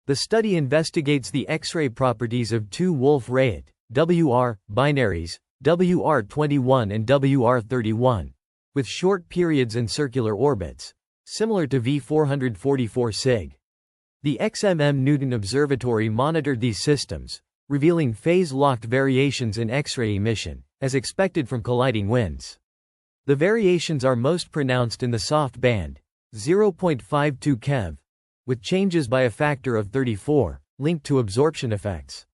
The study investigates the X-ray properties of two Wolf-Rayet WR binaries, WR21 and WR31, with short periods and circular orbits, similar to V444 Cyg. The XMM-Newton observatory monitored these systems, revealing phase-locked variations in X-ray emission, as expected from colliding winds. The variations are most pronounced in the soft band, 0.52 keV, with changes by a factor of 34, linked to absorption effects.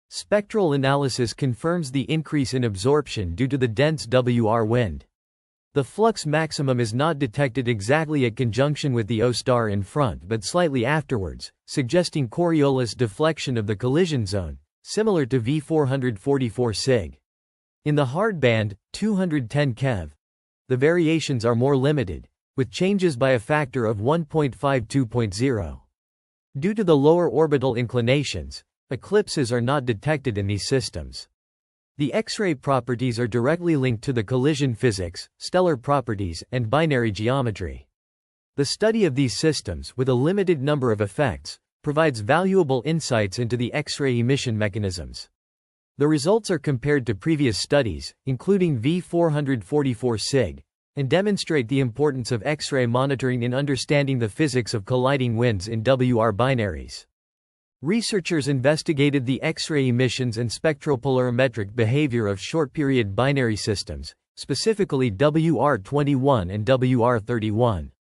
Spectral analysis confirms the increase in absorption due to the dense WR wind. The flux maximum is not detected exactly at conjunction with the O star in front but slightly afterwards, suggesting Coriolis deflection of the collision zone, similar to V444 Cyg. In the hard band, 210 keV, the variations are more limited, with changes by a factor of 1.52.0. Due to the lower orbital inclinations, eclipses are not detected in these systems. The X-ray properties are directly linked to the collision physics, stellar properties, and binary geometry. The study of these systems, with a limited number of effects, provides valuable insights into the X-ray emission mechanisms. The results are compared to previous studies, including V444 Cyg, and demonstrate the importance of X-ray monitoring in understanding the physics of colliding winds in WR binaries. Researchers investigated the X-ray emissions and spectropolarimetric behavior of short-period binary systems, specifically WR21 and WR31.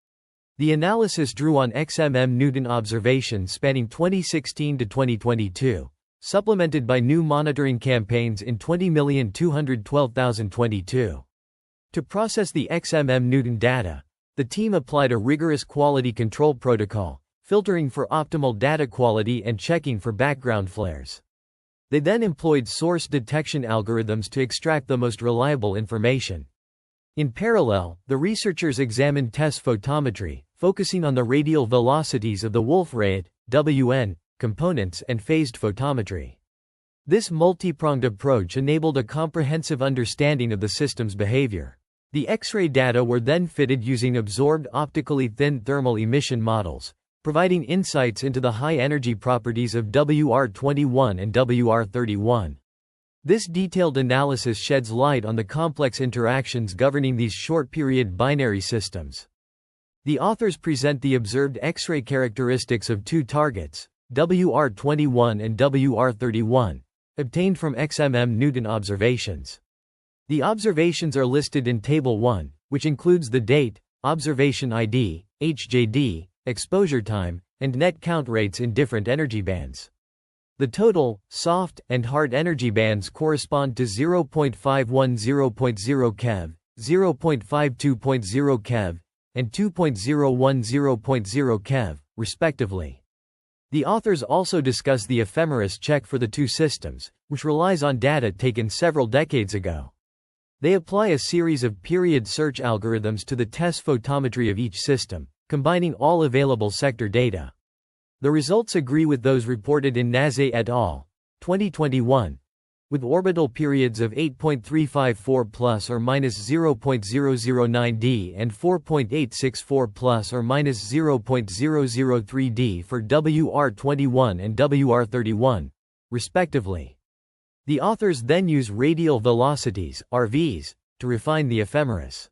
The analysis drew on XMM-Newton observations spanning 2016 to 2022, supplemented by new monitoring campaigns in 20,212,022. To process the XMM-Newton data, the team applied a rigorous quality control protocol, filtering for optimal data quality and checking for background flares. They then employed source detection algorithms to extract the most reliable information. In parallel, the researchers examined test photometry, focusing on the radial velocities of the Wolf-Rayet WN components and phased photometry. This multi-pronged approach enabled a comprehensive understanding of the system's behavior. The X-ray data were then fitted using absorbed optically thin thermal emission models, providing insights into the high-energy properties of WR21 and WR31. This detailed analysis sheds light on the complex interactions governing these short-period binary systems. The authors present the observed X-ray characteristics of two targets, WR21 and WR31, obtained from XMM-Newton observations. The observations are listed in Table 1, which includes the date, observation ID, HJD, exposure time, and net count rates in different energy bands. The total, soft, and hard energy bands correspond to 0.510.0 keV, 0.52.0 keV, and 2.010.0 keV, respectively. The authors also discuss the ephemeris check for the two systems, which relies on data taken several decades ago. They apply a series of period search algorithms to the test photometry of each system, combining all available sector data. The results agree with those reported in Naze et al. 2021, with orbital periods of 8.354 plus or minus 0.009 d and 4.864 plus or minus 0.003 d for WR21 and WR31, respectively. The authors then use radial velocities, RVs, to refine the ephemeris.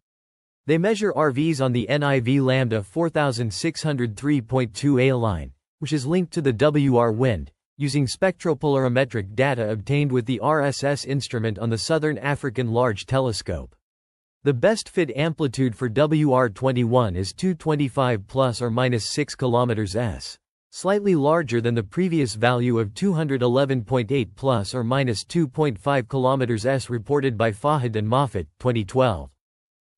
They measure RVs on the NIV lambda 4603.2 A line, which is linked to the WR wind, using spectropolarimetric data obtained with the RSS instrument on the Southern African Large Telescope. The best fit amplitude for WR21 is 225 plus or minus 6 km/s, slightly larger than the previous value of 211.8 plus or minus 2.5 km/s reported by Fahad and Moffat, 2012.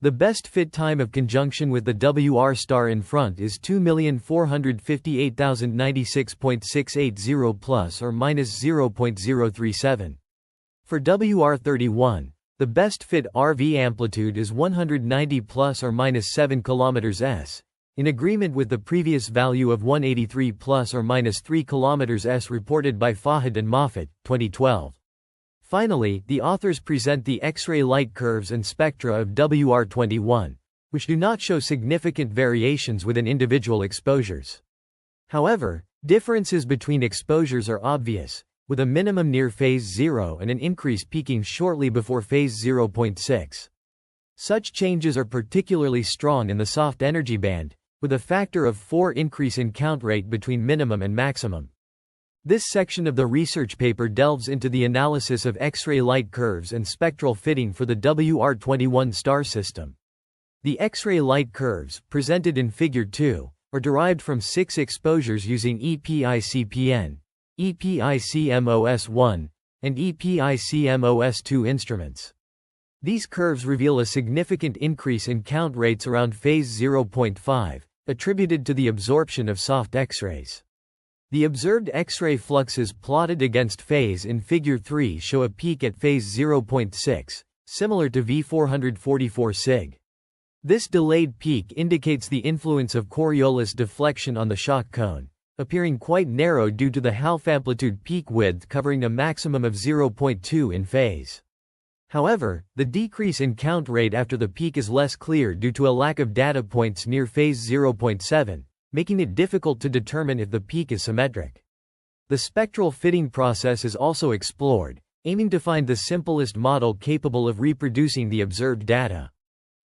The best fit time of conjunction with the WR star in front is 2,458,096.680 plus or minus 0.037. For WR31, the best fit RV amplitude is 190 plus or minus 7 km/s, in agreement with the previous value of 183 plus or minus 3 km/s reported by Fahad and Moffat, 2012. Finally, the authors present the X-ray light curves and spectra of WR21, which do not show significant variations within individual exposures. However, Differences between exposures are obvious, with a minimum near phase 0 and an increase peaking shortly before phase 0.6. Such changes are particularly strong in the soft energy band, with a factor of 4 increase in count rate between minimum and maximum. This section of the research paper delves into the analysis of X-ray light curves and spectral fitting for the WR21 star system. The X-ray light curves, presented in Figure 2, are derived from 6 exposures using EPICPN, EPICMOS1, and EPICMOS2 instruments. These curves reveal a significant increase in count rates around phase 0.5, attributed to the absorption of soft X-rays. The observed X-ray fluxes plotted against phase in Figure 3 show a peak at phase 0.6, similar to V444 Cyg. This delayed peak indicates the influence of Coriolis deflection on the shock cone, appearing quite narrow due to the half-amplitude peak width covering a maximum of 0.2 in phase. However, the decrease in count rate after the peak is less clear due to a lack of data points near phase 0.7, making it difficult to determine if the peak is symmetric. The spectral fitting process is also explored, aiming to find the simplest model capable of reproducing the observed data.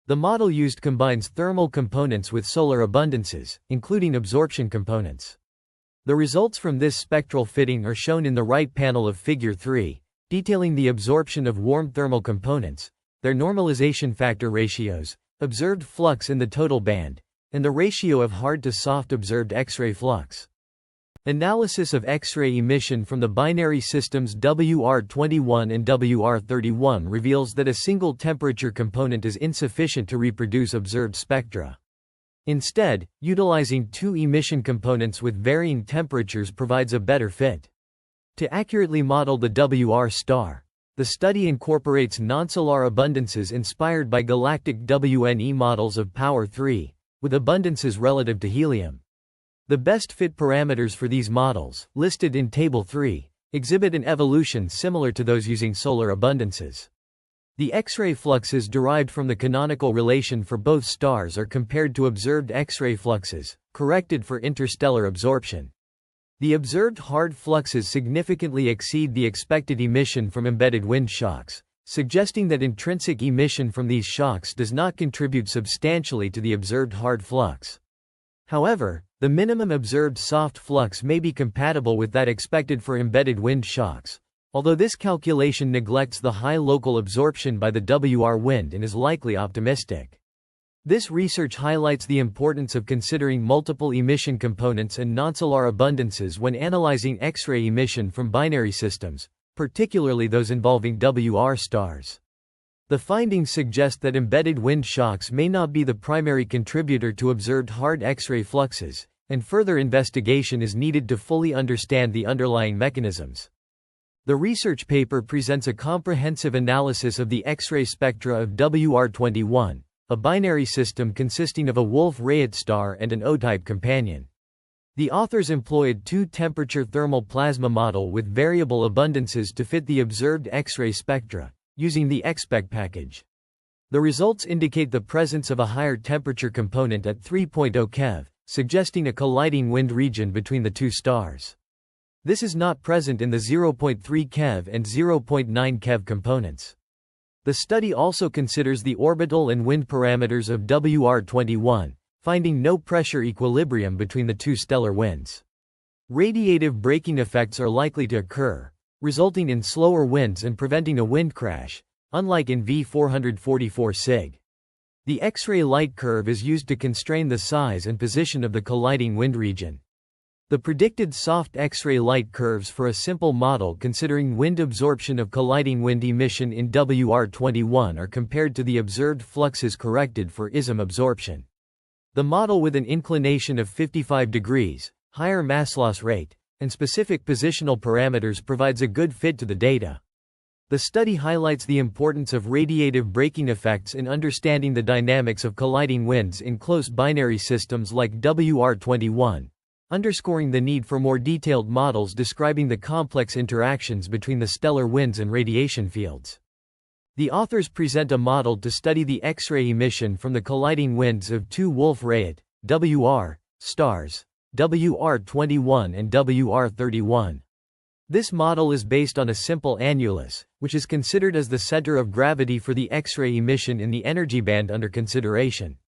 The model used combines thermal components with solar abundances, including absorption components. The results from this spectral fitting are shown in the right panel of Figure 3, detailing the absorption of warm thermal components, their normalization factor ratios, observed flux in the total band, and the ratio of hard to soft observed X-ray flux. Analysis of X-ray emission from the binary systems WR21 and WR31 reveals that a single temperature component is insufficient to reproduce observed spectra. Instead, utilizing 2 emission components with varying temperatures provides a better fit. To accurately model the WR star, the study incorporates nonsolar abundances inspired by galactic WNE models of power 3, with abundances relative to helium. The best fit parameters for these models, listed in Table 3, exhibit an evolution similar to those using solar abundances. The X-ray fluxes derived from the canonical relation for both stars are compared to observed X-ray fluxes, corrected for interstellar absorption. The observed hard fluxes significantly exceed the expected emission from embedded wind shocks, suggesting that intrinsic emission from these shocks does not contribute substantially to the observed hard flux. However, the minimum observed soft flux may be compatible with that expected for embedded wind shocks, although this calculation neglects the high local absorption by the WR wind and is likely optimistic. This research highlights the importance of considering multiple emission components and nonsolar abundances when analyzing X-ray emission from binary systems, particularly those involving WR stars. The findings suggest that embedded wind shocks may not be the primary contributor to observed hard X-ray fluxes, and further investigation is needed to fully understand the underlying mechanisms. The research paper presents a comprehensive analysis of the X-ray spectra of WR21, a binary system consisting of a Wolf-Rayet star and an O-type companion. The authors employed 2-temperature thermal plasma model with variable abundances to fit the observed X-ray spectra, using the XSpec package. The results indicate the presence of a higher temperature component at 3.0 keV, suggesting a colliding wind region between the two stars. This is not present in the 0.3 keV and 0.9 keV components. The study also considers the orbital and wind parameters of WR21, finding no pressure equilibrium between the two stellar winds. Radiative braking effects are likely to occur, resulting in slower winds and preventing a wind crash, unlike in V444 Cyg. The X-ray light curve is used to constrain the size and position of the colliding wind region. The predicted soft X-ray light curves for a simple model considering wind absorption of colliding wind emission in WR21 are compared to the observed fluxes corrected for ISM absorption. The model with an inclination of 55 degrees, higher mass loss rate, and specific positional parameters provides a good fit to the data. The study highlights the importance of radiative braking effects in understanding the dynamics of colliding winds in close binary systems like WR21, underscoring the need for more detailed models describing the complex interactions between the stellar winds and radiation fields. The authors present a model to study the X-ray emission from the colliding winds of 2 Wolf-Rayet (WR) stars, WR21 and WR31. This model is based on a simple annulus, which is considered as the center of gravity for the X-ray emission in the energy band under consideration.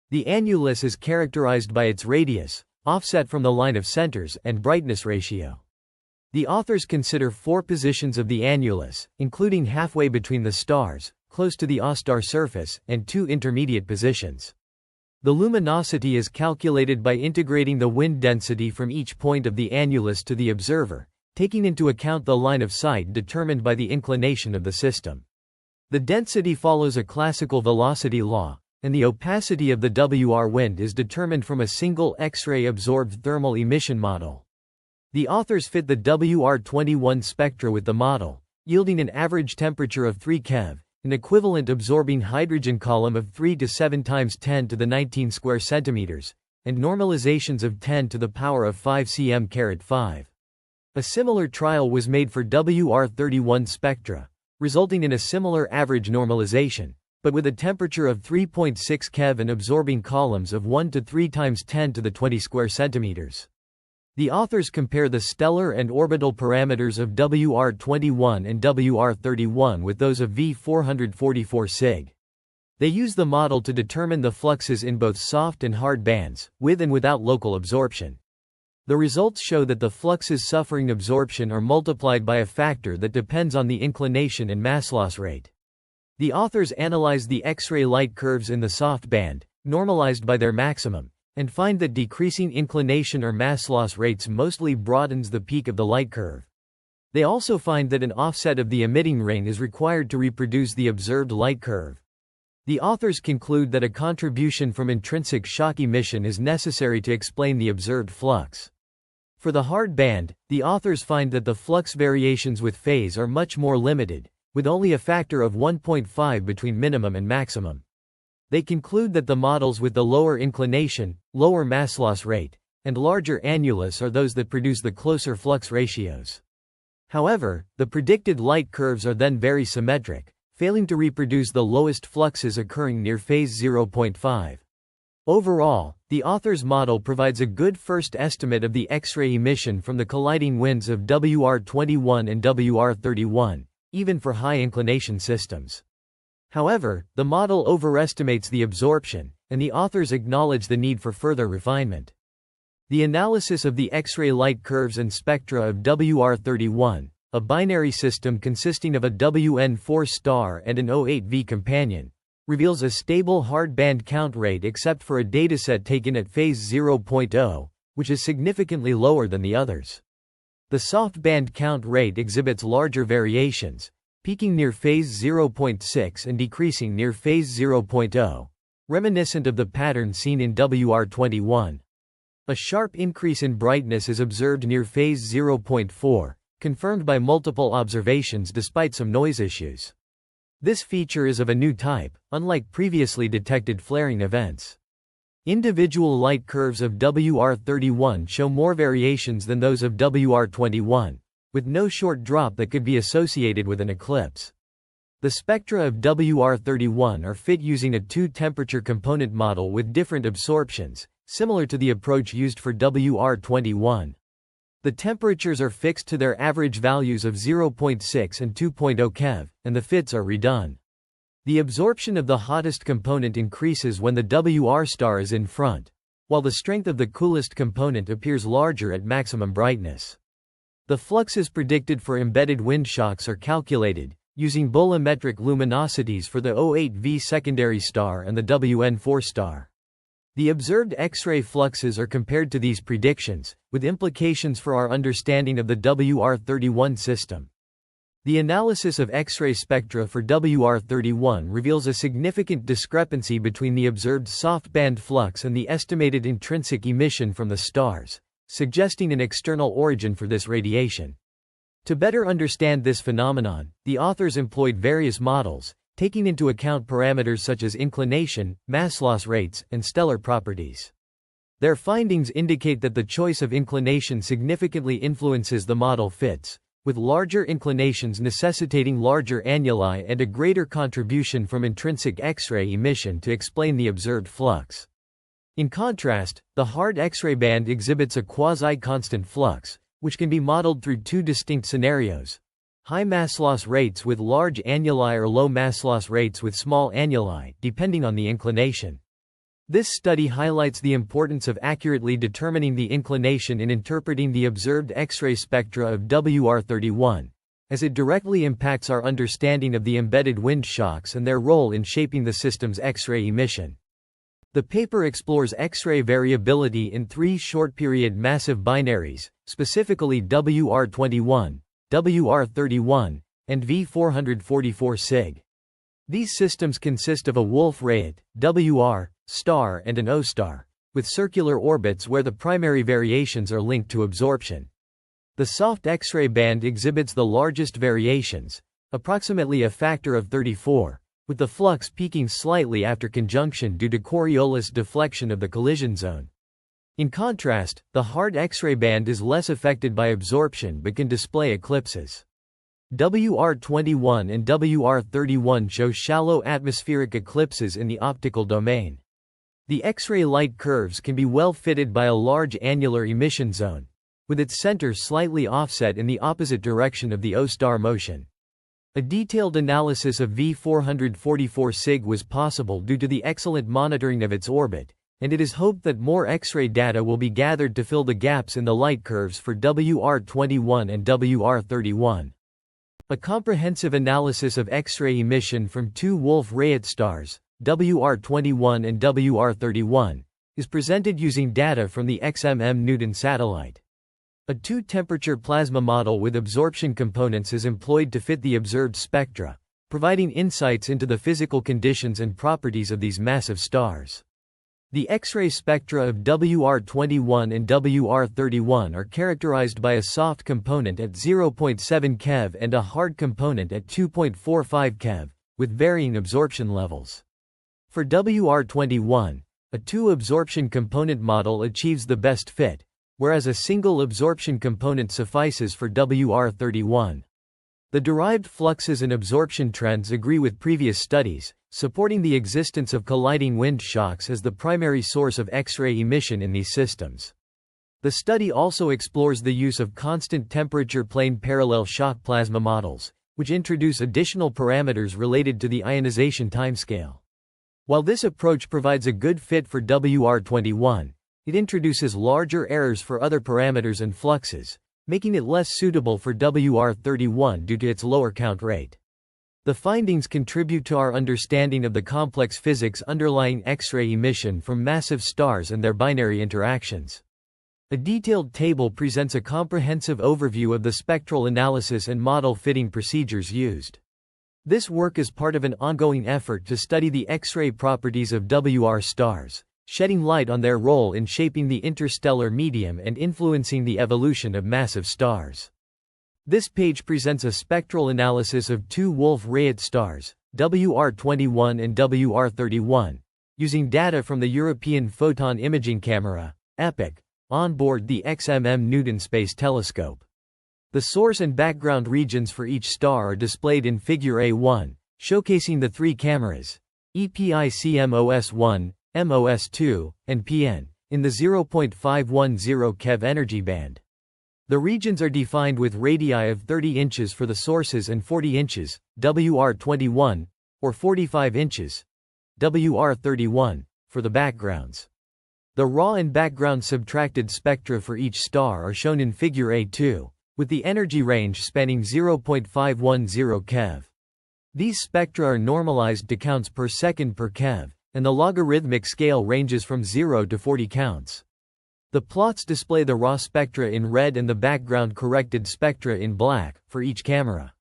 The annulus is characterized by its radius, offset from the line of centers, and brightness ratio. The authors consider 4 positions of the annulus, including halfway between the stars, close to the O-star surface, and 2 intermediate positions. The luminosity is calculated by integrating the wind density from each point of the annulus to the observer, taking into account the line of sight determined by the inclination of the system. The density follows a classical velocity law, and the opacity of the WR wind is determined from a single X-ray absorbed thermal emission model. The authors fit the WR21 spectra with the model, yielding an average temperature of 3 keV, an equivalent absorbing hydrogen column of 3 to 7 times 10 to the 19 square centimeters, and normalizations of 10 to the power of 5 cm²5. A similar trial was made for WR31 spectra, resulting in a similar average normalization, but with a temperature of 3.6 keV and absorbing columns of 1 to 3 times 10 to the 20 square centimeters. The authors compare the stellar and orbital parameters of WR21 and WR31 with those of V444 Cyg. They use the model to determine the fluxes in both soft and hard bands, with and without local absorption. The results show that the fluxes suffering absorption are multiplied by a factor that depends on the inclination and mass loss rate. The authors analyze the X-ray light curves in the soft band, normalized by their maximum, and find that decreasing inclination or mass loss rates mostly broadens the peak of the light curve. They also find that an offset of the emitting ring is required to reproduce the observed light curve. The authors conclude that a contribution from intrinsic shock emission is necessary to explain the observed flux. For the hard band, the authors find that the flux variations with phase are much more limited, with only a factor of 1.5 between minimum and maximum. They conclude that the models with the lower inclination, lower mass loss rate, and larger annulus are those that produce the closer flux ratios. However, the predicted light curves are then very symmetric, failing to reproduce the lowest fluxes occurring near phase 0.5. Overall, the author's model provides a good first estimate of the X-ray emission from the colliding winds of WR21 and WR31, even for high-inclination systems. However, the model overestimates the absorption, and the authors acknowledge the need for further refinement. The analysis of the X-ray light curves and spectra of WR31, a binary system consisting of a WN4 star and an O8V companion, reveals a stable hard band count rate except for a dataset taken at phase 0.0, which is significantly lower than the others. The soft band count rate exhibits larger variations, peaking near phase 0.6 and decreasing near phase 0.0, reminiscent of the pattern seen in WR21. A sharp increase in brightness is observed near phase 0.4, confirmed by multiple observations despite some noise issues. This feature is of a new type, unlike previously detected flaring events. Individual light curves of WR31 show more variations than those of WR21, with no short drop that could be associated with an eclipse. The spectra of WR31 are fit using a 2-temperature component model with different absorptions, similar to the approach used for WR21. The temperatures are fixed to their average values of 0.6 and 2.0 keV, and the fits are redone. The absorption of the hottest component increases when the WR star is in front, while the strength of the coolest component appears larger at maximum brightness. The fluxes predicted for embedded wind shocks are calculated, using bolometric luminosities for the O8V secondary star and the WN4 star. The observed X-ray fluxes are compared to these predictions, with implications for our understanding of the WR31 system. The analysis of X-ray spectra for WR31 reveals a significant discrepancy between the observed soft band flux and the estimated intrinsic emission from the stars, suggesting an external origin for this radiation. To better understand this phenomenon, the authors employed various models, taking into account parameters such as inclination, mass loss rates, and stellar properties. Their findings indicate that the choice of inclination significantly influences the model fits, with larger inclinations necessitating larger annuli and a greater contribution from intrinsic X-ray emission to explain the observed flux. In contrast, the hard X-ray band exhibits a quasi-constant flux, which can be modeled through two distinct scenarios: high mass loss rates with large annuli or low mass loss rates with small annuli, depending on the inclination. This study highlights the importance of accurately determining the inclination in interpreting the observed X-ray spectra of WR31, as it directly impacts our understanding of the embedded wind shocks and their role in shaping the system's X-ray emission. The paper explores X-ray variability in three short-period massive binaries, specifically WR21, WR31, and V444 Cyg. These systems consist of a Wolf-Rayet, WR star and an O star, with circular orbits where the primary variations are linked to absorption. The soft X-ray band exhibits the largest variations, approximately a factor of 34, with the flux peaking slightly after conjunction due to Coriolis deflection of the collision zone. In contrast, the hard X-ray band is less affected by absorption but can display eclipses. WR21 and WR31 show shallow atmospheric eclipses in the optical domain. The X-ray light curves can be well fitted by a large annular emission zone, with its center slightly offset in the opposite direction of the O-star motion. A detailed analysis of V444 Cyg was possible due to the excellent monitoring of its orbit, and it is hoped that more X-ray data will be gathered to fill the gaps in the light curves for WR21 and WR31. A comprehensive analysis of X-ray emission from two Wolf-Rayet stars, WR21 and WR31, is presented using data from the XMM-Newton satellite. A two-temperature plasma model with absorption components is employed to fit the observed spectra, providing insights into the physical conditions and properties of these massive stars. The X-ray spectra of WR21 and WR31 are characterized by a soft component at 0.7 keV and a hard component at 2.45 keV, with varying absorption levels. For WR21, a two-absorption component model achieves the best fit, whereas a single absorption component suffices for WR31. The derived fluxes and absorption trends agree with previous studies, supporting the existence of colliding wind shocks as the primary source of X-ray emission in these systems. The study also explores the use of constant temperature plane parallel shock plasma models, which introduce additional parameters related to the ionization timescale. While this approach provides a good fit for WR21, it introduces larger errors for other parameters and fluxes, making it less suitable for WR31 due to its lower count rate. The findings contribute to our understanding of the complex physics underlying X-ray emission from massive stars and their binary interactions. A detailed table presents a comprehensive overview of the spectral analysis and model fitting procedures used. This work is part of an ongoing effort to study the X-ray properties of WR stars, shedding light on their role in shaping the interstellar medium and influencing the evolution of massive stars. This page presents a spectral analysis of two Wolf-Rayet stars, WR21 and WR31, using data from the European Photon Imaging Camera, EPIC, on board the XMM-Newton Space Telescope. The source and background regions for each star are displayed in Figure A1, showcasing the three cameras, EPIC-MOS1, MOS2, and PN, in the 0.510 keV energy band. The regions are defined with radii of 30 inches for the sources and 40 inches, WR21, or 45 inches, WR31, for the backgrounds. The raw and background subtracted spectra for each star are shown in Figure A2, with the energy range spanning 0.510 keV. These spectra are normalized to counts per second per keV, and the logarithmic scale ranges from 0 to 40 counts. The plots display the raw spectra in red and the background corrected spectra in black, for each camera.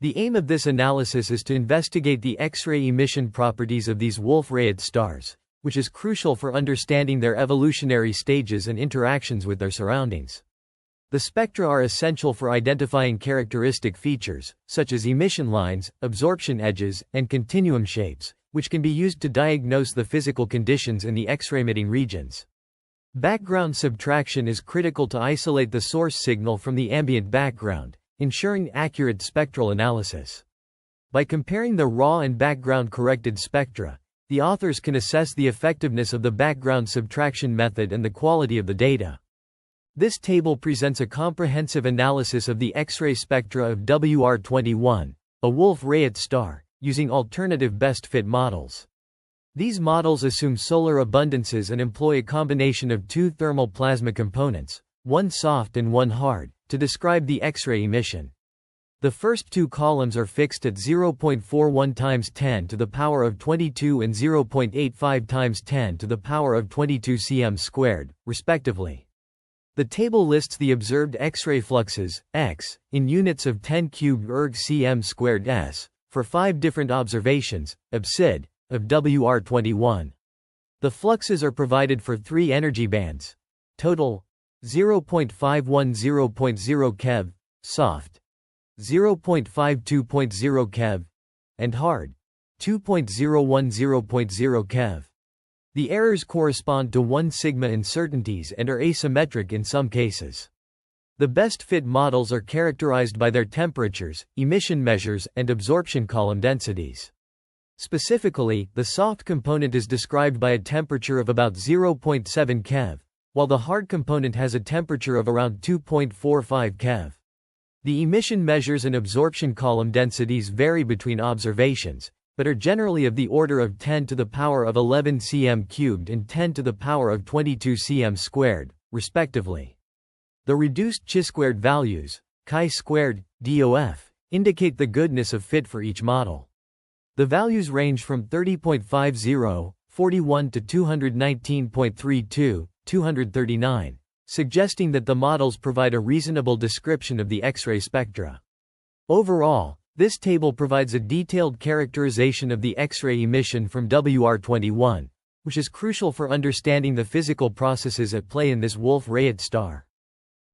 The aim of this analysis is to investigate the X-ray emission properties of these Wolf-Rayet stars, which is crucial for understanding their evolutionary stages and interactions with their surroundings. The spectra are essential for identifying characteristic features, such as emission lines, absorption edges, and continuum shapes, which can be used to diagnose the physical conditions in the X-ray-emitting regions. Background subtraction is critical to isolate the source signal from the ambient background, ensuring accurate spectral analysis. By comparing the raw and background corrected spectra, the authors can assess the effectiveness of the background subtraction method and the quality of the data. This table presents a comprehensive analysis of the X-ray spectra of WR21, a Wolf-Rayet star, using alternative best-fit models. These models assume solar abundances and employ a combination of two thermal plasma components, one soft and one hard, to describe the X-ray emission. The first two columns are fixed at 0.41 times 10 to the power of 22 and 0.85 times 10 to the power of 22 cm squared, respectively. The table lists the observed X-ray fluxes, X, in units of 10 cubed erg cm squared s, for 5 different observations, absid, of WR21. The fluxes are provided for 3 energy bands. Total 0.510.0 keV, soft 0.52.0 keV, and hard 2.010.0 keV. The errors correspond to 1 sigma uncertainties and are asymmetric in some cases. The best fit models are characterized by their temperatures, emission measures, and absorption column densities. Specifically, the soft component is described by a temperature of about 0.7 keV, while the hard component has a temperature of around 2.45 keV. The emission measures and absorption column densities vary between observations, but are generally of the order of 10 to the power of 11 cm cubed and 10 to the power of 22 cm squared, respectively. The reduced chi-squared values, chi-squared, DOF, indicate the goodness of fit for each model. The values range from 30.50, 41 to 219.32, 239, suggesting that the models provide a reasonable description of the X-ray spectra. Overall, this table provides a detailed characterization of the X-ray emission from WR21, which is crucial for understanding the physical processes at play in this Wolf-Rayet star.